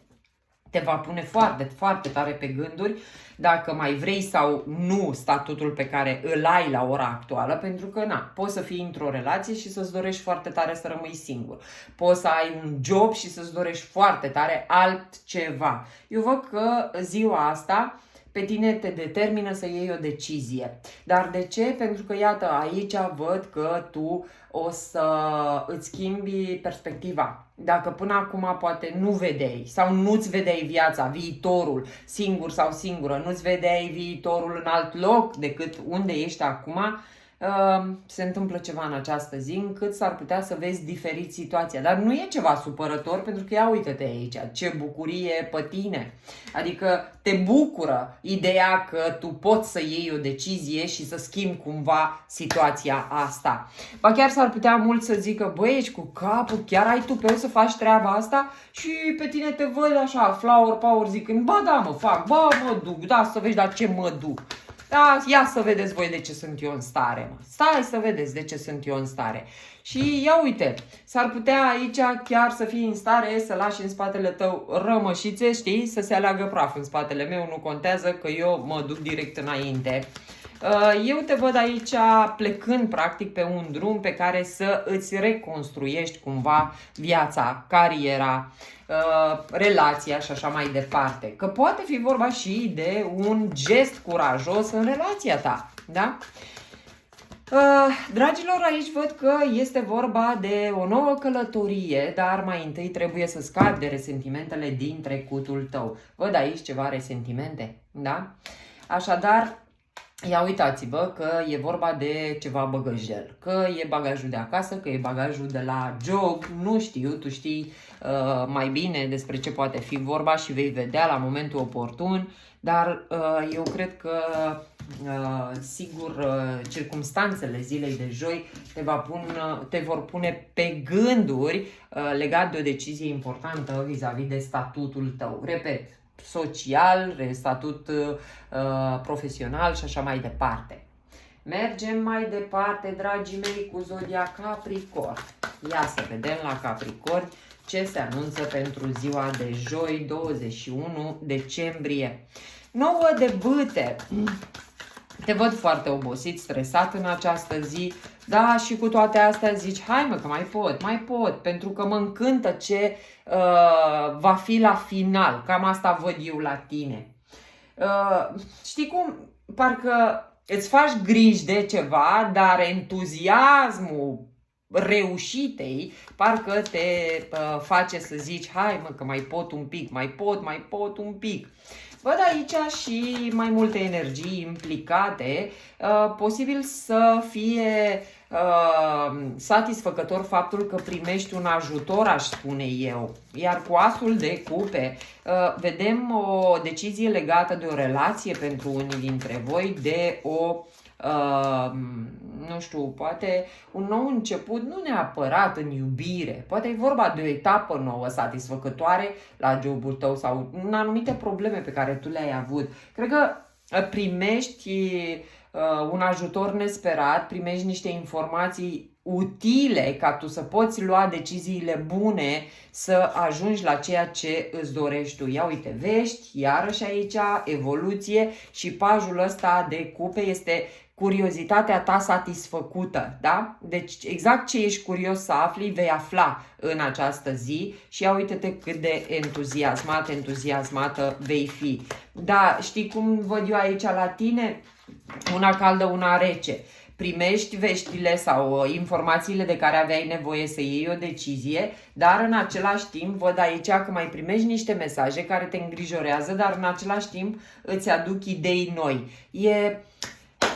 te va pune foarte, foarte tare pe gânduri dacă mai vrei sau nu statutul pe care îl ai la ora actuală, pentru că na, poți să fii într-o relație și să-ți dorești foarte tare să rămâi singur. Poți să ai un job și să-ți dorești foarte tare altceva. Eu văd că ziua asta pe tine te determină să iei o decizie. Dar de ce? Pentru că, iată, aici văd că tu o să îți schimbi perspectiva. Dacă până acum poate nu vedeai sau nu-ți vedeai viața, viitorul, singur sau singură, nu-ți vedeai viitorul în alt loc decât unde ești acum, se întâmplă ceva în această zi încât s-ar putea să vezi diferit situația. Dar nu e ceva supărător, pentru că ia uite-te aici, ce bucurie pe tine. Adică te bucură ideea că tu poți să iei o decizie și să schimbi cumva situația asta. Ba chiar s-ar putea mult să zică, băi, ești cu capul, chiar ai tu pe să faci treaba asta? Și pe tine te văd așa, flower power, zicând, ba da mă fac, ba mă duc, da să vezi la ce mă duc. Da, ia să vedeți voi de ce sunt eu în stare, mă. Stai să vedeți de ce sunt eu în stare. Și ia uite, s-ar putea aici chiar să fii în stare să lași în spatele tău rămășițe, știi, să se aleagă praf în spatele meu, nu contează că eu mă duc direct înainte. Eu te văd aici plecând practic pe un drum pe care să îți reconstruiești cumva viața, cariera, relația și așa mai departe. Că poate fi vorba și de un gest curajos în relația ta, da? Dragilor, aici văd că este vorba de o nouă călătorie, dar mai întâi trebuie să scapi de resentimentele din trecutul tău. Văd aici ceva resentimente, da? Așadar, ia uitați-vă că e vorba de ceva băgăjel, că e bagajul de acasă, că e bagajul de la job, nu știu, tu știi mai bine despre ce poate fi vorba și vei vedea la momentul oportun, dar eu cred că sigur circumstanțele zilei de joi te vor pune pe gânduri legat de o decizie importantă vis-a-vis de statutul tău. Repet, social, statut profesional și așa mai departe. Mergem mai departe, dragii mei, cu zodia Capricorn. Ia să vedem la Capricorn ce se anunță pentru ziua de joi, 21 decembrie. 9 de bâte. Te văd foarte obosit, stresat în această zi, da, și cu toate astea zici, hai mă că mai pot, pentru că mă încântă ce va fi la final, cam asta văd eu la tine. Știi cum, parcă îți faci griji de ceva, dar entuziasmul reușitei parcă te face să zici, hai mă că mai pot un pic, mai pot un pic. Văd aici și mai multe energii implicate, posibil să fie satisfăcător faptul că primești un ajutor, aș spune eu. Iar cu asul de cupe vedem o decizie legată de o relație pentru unii dintre voi, de o nu știu, poate un nou început, nu neapărat în iubire, poate e vorba de o etapă nouă, satisfăcătoare la jobul tău sau în anumite probleme pe care tu le-ai avut. Cred că primești un ajutor nesperat, primești niște informații utile ca tu să poți lua deciziile bune, să ajungi la ceea ce îți dorești tu. Ia uite, vești, iarăși aici, evoluție și pajul ăsta de cupe este curiozitatea ta satisfăcută, da? Deci exact ce ești curios să afli, vei afla în această zi și ia uite-te cât de entuziasmată vei fi. Da, știi cum văd eu aici la tine? Una caldă, una rece. Primești veștile sau informațiile de care aveai nevoie să iei o decizie, dar în același timp văd aici că mai primești niște mesaje care te îngrijorează, dar în același timp îți aduc idei noi. E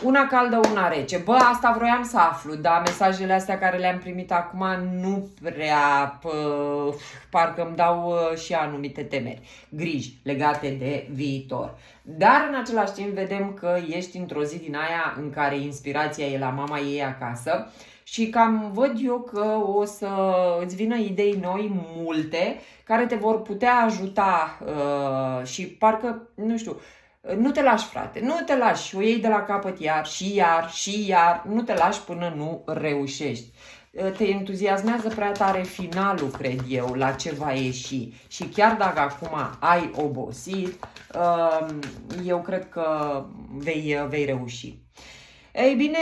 una caldă, una rece. Bă, asta vroiam să aflu, dar mesajele astea care le-am primit acum nu prea, parcă îmi dau și anumite temeri, griji legate de viitor. Dar în același timp vedem că ești într-o zi din aia în care inspirația e la mama ei acasă Și cam văd eu că o să îți vină idei noi multe care te vor putea ajuta și parcă, nu știu, nu te lași, frate, nu te lași, o iei de la capăt iar și iar și iar, nu te lași până nu reușești. Te entuziasmează prea tare finalul, cred eu, la ce va ieși. Și chiar dacă acum ai obosit, eu cred că vei reuși. Ei bine,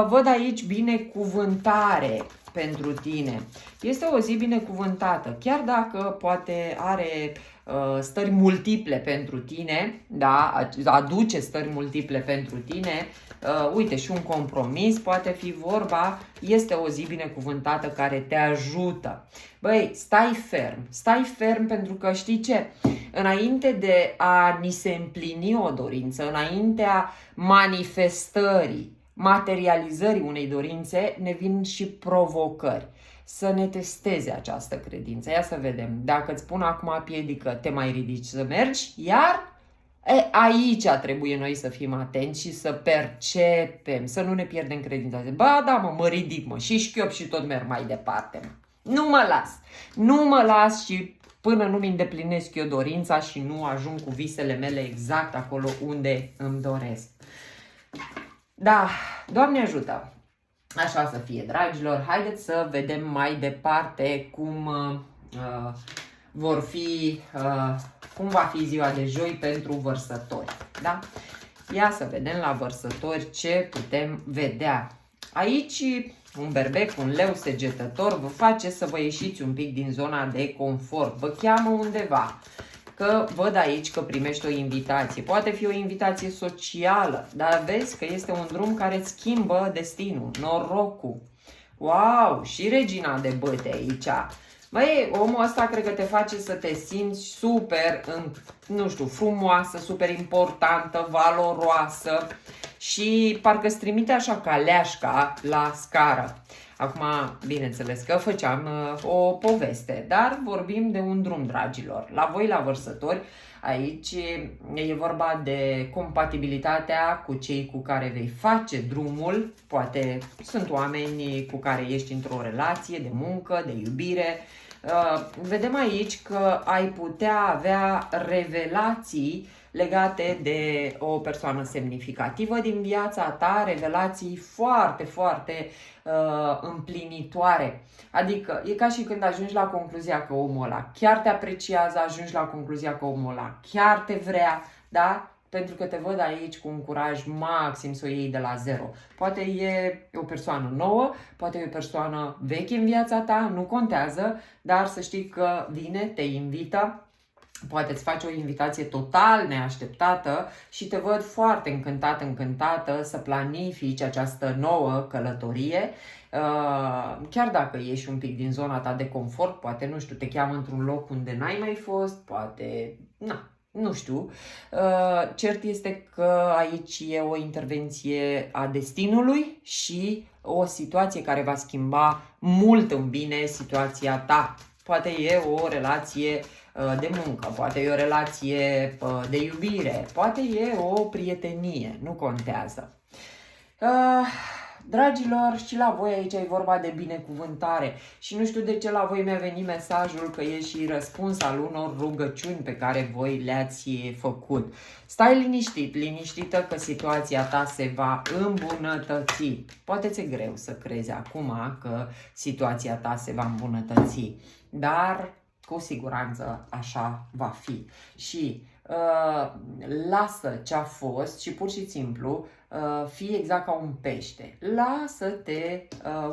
văd aici binecuvântare pentru tine. Este o zi binecuvântată, chiar dacă poate are stări multiple pentru tine, da, aduce stări multiple pentru tine. Uite, și un compromis poate fi vorba, este o zi binecuvântată care te ajută. Băi, stai ferm pentru că știi ce? Înainte de a ni se împlini o dorință, înaintea manifestării, materializării unei dorințe, ne vin și provocări. Să ne testeze această credință. Ia să vedem. Dacă îți pun acum piedică, te mai ridici să mergi, iar aici trebuie noi să fim atenți și să percepem, să nu ne pierdem credința. Ba da, mă ridic, și șchiop și tot merg mai departe. Nu mă las și până nu-mi îndeplinesc eu dorința și nu ajung cu visele mele exact acolo unde îmi doresc. Da, Doamne ajută! Așa să fie, dragilor. Haideți să vedem mai departe cum cum va fi ziua de joi pentru vărsători. Da? Ia să vedem la vărsători ce putem vedea. Aici un berbec, un leu săgetător vă face să vă ieșiți un pic din zona de confort. Vă cheamă undeva. Că văd aici că primești o invitație. Poate fi o invitație socială, dar vezi că este un drum care îți schimbă destinul, norocul. Wow, și regina de băte aici. Băi, omul ăsta cred că te face să te simți super, nu știu, frumoasă, super importantă, valoroasă și parcă îți trimite așa ca leașca la scară. Acum, bineînțeles că făceam o poveste, dar vorbim de un drum, dragilor. La voi, la vărsători, aici e vorba de compatibilitatea cu cei cu care vei face drumul. Poate sunt oameni cu care ești într-o relație de muncă, de iubire. Vedem aici că ai putea avea revelații legate de o persoană semnificativă din viața ta, revelații foarte, foarte împlinitoare. Adică e ca și când ajungi la concluzia că omul ăla chiar te apreciază, ajungi la concluzia că omul ăla chiar te vrea, da? Pentru că te văd aici cu un curaj maxim să o iei de la zero. Poate e o persoană nouă, poate e o persoană veche în viața ta, nu contează, dar să știi că vine, te invită. Poate îți faci o invitație total neașteptată și te văd foarte încântată să planifici această nouă călătorie. Chiar dacă ieși un pic din zona ta de confort, poate, nu știu, te cheamă într-un loc unde n-ai mai fost, poate, nu știu. Cert este că aici e o intervenție a destinului și o situație care va schimba mult în bine situația ta. Poate e o relație de muncă, poate e o relație de iubire, poate e o prietenie, nu contează. Dragilor, și la voi aici e vorba de binecuvântare și nu știu de ce la voi mi-a venit mesajul că e și răspuns al unor rugăciuni pe care voi le-ați făcut. Stai liniștită că situația ta se va îmbunătăți. Poate ți-e greu să crezi acum că situația ta se va îmbunătăți, dar cu siguranță așa va fi. Și lasă ce a fost și pur și simplu fii exact ca un pește. Lasă-te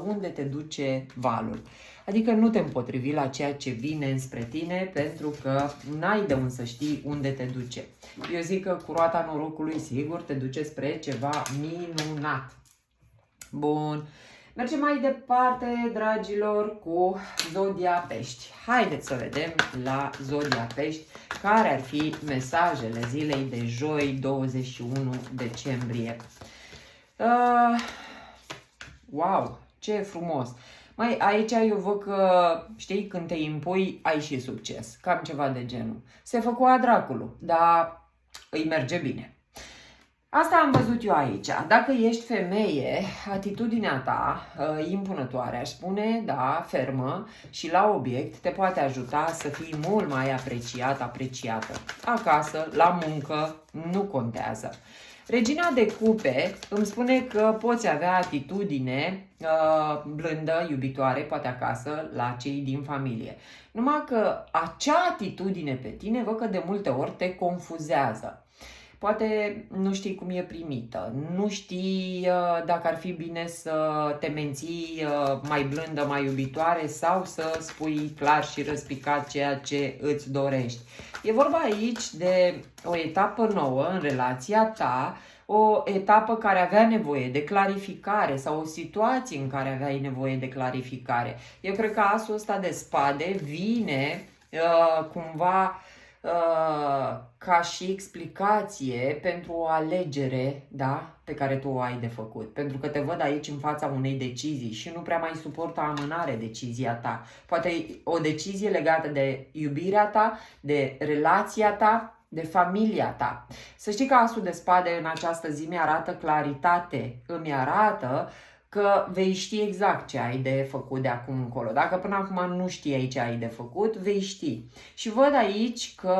unde te duce valul. Adică nu te împotrivi la ceea ce vine înspre tine pentru că n-ai de unde să știi unde te duce. Eu zic că cu roata norocului sigur te duce spre ceva minunat. Bun. Mergem mai departe, dragilor, cu Zodia Pești. Haideți să vedem la Zodia Pești care ar fi mesajele zilei de joi, 21 decembrie. Wow, ce frumos! Mai aici eu văd că, știi, când te impui, ai și succes. Cam ceva de genul. Se făcua dracului, dar îi merge bine. Asta am văzut eu aici. Dacă ești femeie, atitudinea ta impunătoare, aș spune, da, fermă și la obiect, te poate ajuta să fii mult mai apreciată. Acasă, la muncă, nu contează. Regina de cupe îmi spune că poți avea atitudine blândă, iubitoare, poate acasă, la cei din familie. Numai că acea atitudine pe tine, văd că de multe ori te confuzează. Poate nu știi cum e primită, nu știi dacă ar fi bine să te menții mai blândă, mai iubitoare sau să spui clar și răspicat ceea ce îți dorești. E vorba aici de o etapă nouă în relația ta, o etapă care avea nevoie de clarificare sau o situație în care aveai nevoie de clarificare. Eu cred că asul ăsta de spade vine cumva ca și explicație pentru o alegere, da, pe care tu o ai de făcut. Pentru că te văd aici în fața unei decizii și nu prea mai suportă amânare decizia ta. Poate o decizie legată de iubirea ta, de relația ta, de familia ta. Să știi că asul de spade în această zi mi-arată claritate, îmi arată că vei ști exact ce ai de făcut de acum încolo. Dacă până acum nu știai ce ai de făcut, vei ști. Și văd aici că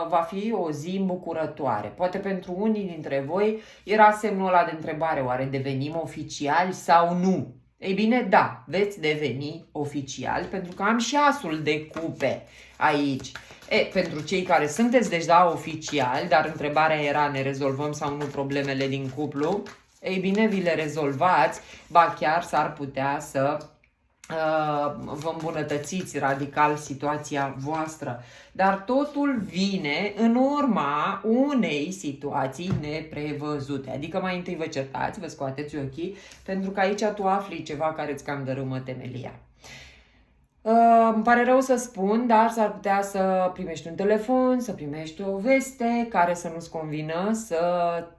va fi o zi îmbucurătoare. Poate pentru unii dintre voi era semnul ăla de întrebare, oare devenim oficiali sau nu? Ei bine, da, veți deveni oficiali, pentru că am și asul de cupe aici. Pentru cei care sunteți deja oficiali, dar întrebarea era, ne rezolvăm sau nu problemele din cuplu? Ei bine, vi le rezolvați, ba chiar s-ar putea să vă îmbunătățiți radical situația voastră. Dar totul vine în urma unei situații neprevăzute. Adică mai întâi vă certați, vă scoateți ochii, pentru că aici tu afli ceva care îți cam dărâmă temelia. Îmi pare rău să spun, dar s-ar putea să primești un telefon, să primești o veste care să nu-ți convină, să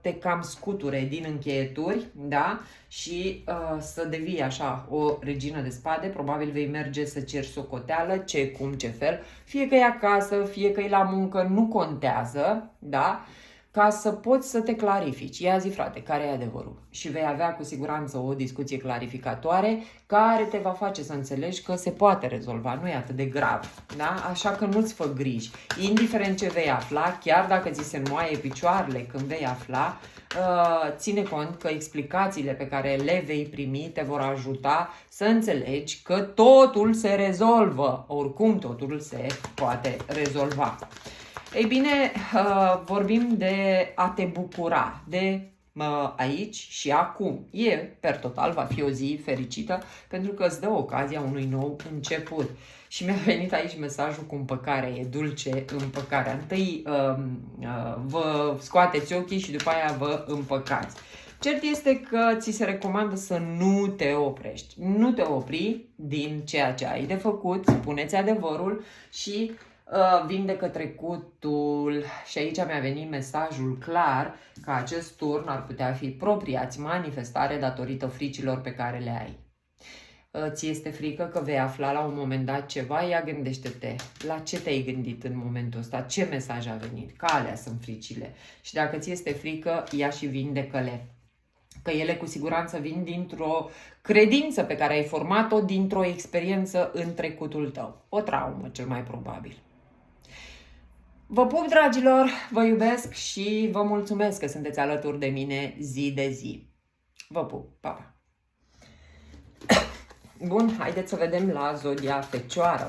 te cam scuture din încheieturi, da? Și să devii așa o regină de spade. Probabil vei merge să ceri socoteală, ce, cum, ce fel, fie că e acasă, fie că e la muncă, nu contează, da? Ca să poți să te clarifici. Ia zi, frate, care e adevărul? Și vei avea cu siguranță o discuție clarificatoare care te va face să înțelegi că se poate rezolva, nu e atât de grav, da? Așa că nu-ți fă griji. Indiferent ce vei afla, chiar dacă ți se înmoaie picioarele când vei afla, ține cont că explicațiile pe care le vei primi te vor ajuta să înțelegi că totul se rezolvă. Oricum totul se poate rezolva. Ei bine, vorbim de a te bucura, de aici și acum. Per total, va fi o zi fericită pentru că îți dă ocazia unui nou început. Și mi-a venit aici mesajul cu împăcarea, e dulce împăcarea. Întâi vă scoateți ochii și după aia vă împăcați. Cert este că ți se recomandă să nu te oprești. Nu te opri din ceea ce ai de făcut, spuneți adevărul și vindecă trecutul. Și aici mi-a venit mesajul clar că acest turn ar putea fi propria-ți manifestare datorită fricilor pe care le ai. Ți este frică că vei afla la un moment dat ceva? Ia gândește-te la ce te-ai gândit în momentul ăsta, ce mesaj a venit, că alea sunt fricile. Și dacă ți este frică, ia și vindecă-le. Că ele cu siguranță vin dintr-o credință pe care ai format-o, dintr-o experiență în trecutul tău. O traumă, cel mai probabil. Vă pup, dragilor, vă iubesc și vă mulțumesc că sunteți alături de mine zi de zi. Vă pup, pa, pa! Bun, haideți să vedem la zodia Fecioară.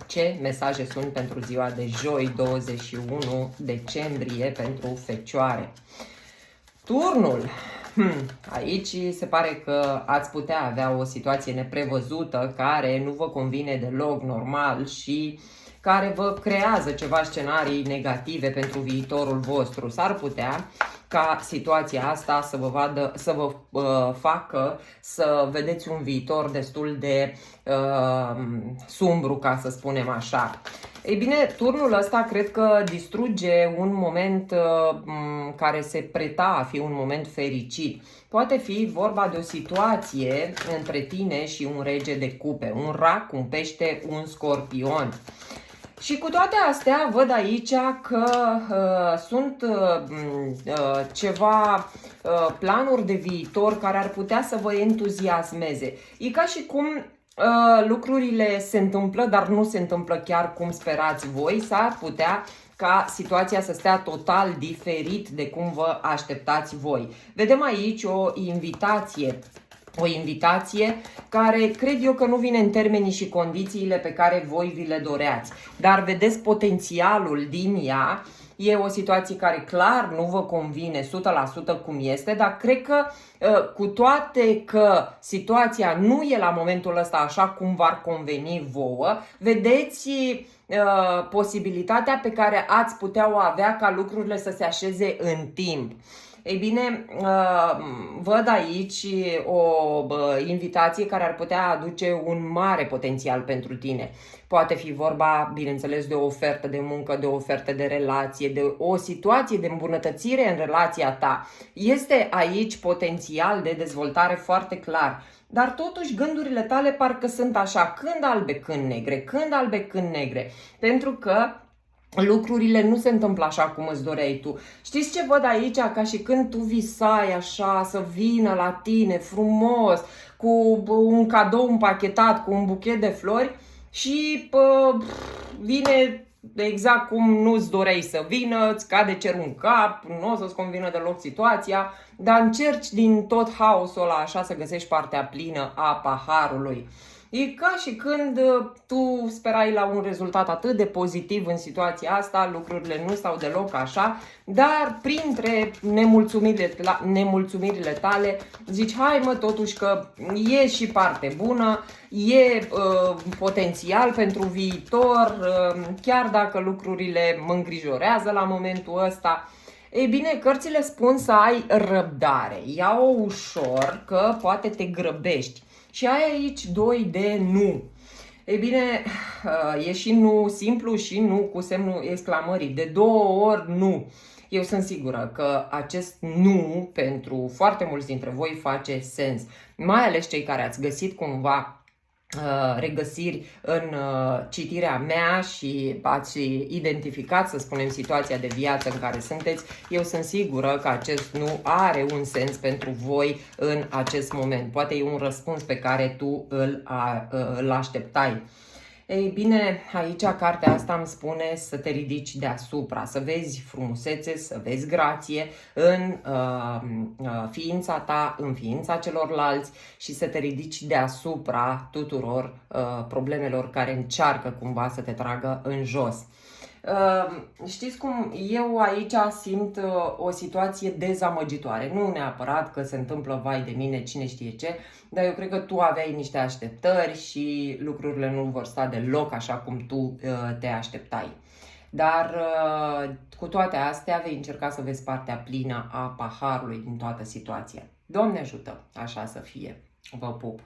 Ce mesaje sunt pentru ziua de joi, 21 decembrie, pentru Fecioare? Turnul. Aici se pare că ați putea avea o situație neprevăzută care nu vă convine deloc normal și care vă creează ceva scenarii negative pentru viitorul vostru. S-ar putea ca situația asta să vă facă să vedeți un viitor destul de sumbru, ca să spunem așa. Ei bine, turnul ăsta cred că distruge un moment care se preta a fi un moment fericit. Poate fi vorba de o situație între tine și un rege de cupe, un rac, un pește, un scorpion. Și cu toate astea văd aici că sunt ceva planuri de viitor care ar putea să vă entuziasmeze. E ca și cum lucrurile se întâmplă, dar nu se întâmplă chiar cum sperați voi. S-ar putea ca situația să stea total diferit de cum vă așteptați voi. Vedem aici o invitație care cred eu că nu vine în termenii și condițiile pe care voi vi le doreați, dar vedeți potențialul din ea. E o situație care clar nu vă convine 100% cum este, dar cred că cu toate că situația nu e la momentul ăsta așa cum v-ar conveni vouă, vedeți posibilitatea pe care ați putea o avea ca lucrurile să se așeze în timp. Ei bine, văd aici o invitație care ar putea aduce un mare potențial pentru tine. Poate fi vorba, bineînțeles, de o ofertă de muncă, de o ofertă de relație, de o situație de îmbunătățire în relația ta. Este aici potențial de dezvoltare foarte clar. Dar totuși gândurile tale parcă sunt așa, când albe, când negre, când albe, când negre. Pentru că lucrurile nu se întâmplă așa cum îți doreai tu. Știți ce văd aici? Ca și când tu visai așa să vină la tine frumos, cu un cadou împachetat, cu un buchet de flori și vine exact cum nu-ți doreai să vină, îți cade cerul în cap, nu o să-ți convină deloc situația, dar încerci din tot haosul ăla așa să găsești partea plină a paharului. E ca și când tu sperai la un rezultat atât de pozitiv în situația asta, lucrurile nu stau deloc așa, dar printre nemulțumirile tale zici, hai mă, totuși că e și parte bună, e potențial pentru viitor, chiar dacă lucrurile mă îngrijorează la momentul ăsta. Ei bine, cărțile spun să ai răbdare, ia-o ușor că poate te grăbești. Și ai aici 2 de nu. Ei bine, e și nu simplu și nu cu semnul exclamării. De 2 ori nu. Eu sunt sigură că acest nu pentru foarte mulți dintre voi face sens. Mai ales cei care ați găsit cumva regăsiri în citirea mea și ați identificat, să spunem, situația de viață în care sunteți, eu sunt sigură că acest nu are un sens pentru voi în acest moment. Poate e un răspuns pe care tu îl așteptai. Ei bine, aici cartea asta îmi spune să te ridici deasupra, să vezi frumusețe, să vezi grație în ființa ta, în ființa celorlalți și să te ridici deasupra tuturor problemelor care încearcă cumva să te tragă în jos. Știți cum? Eu aici simt o situație dezamăgitoare. Nu neapărat că se întâmplă vai de mine, cine știe ce, dar eu cred că tu aveai niște așteptări și lucrurile nu vor sta deloc așa cum tu te așteptai. Dar cu toate astea vei încerca să vezi partea plină a paharului din toată situația. Doamne ajută, așa să fie. Vă pup!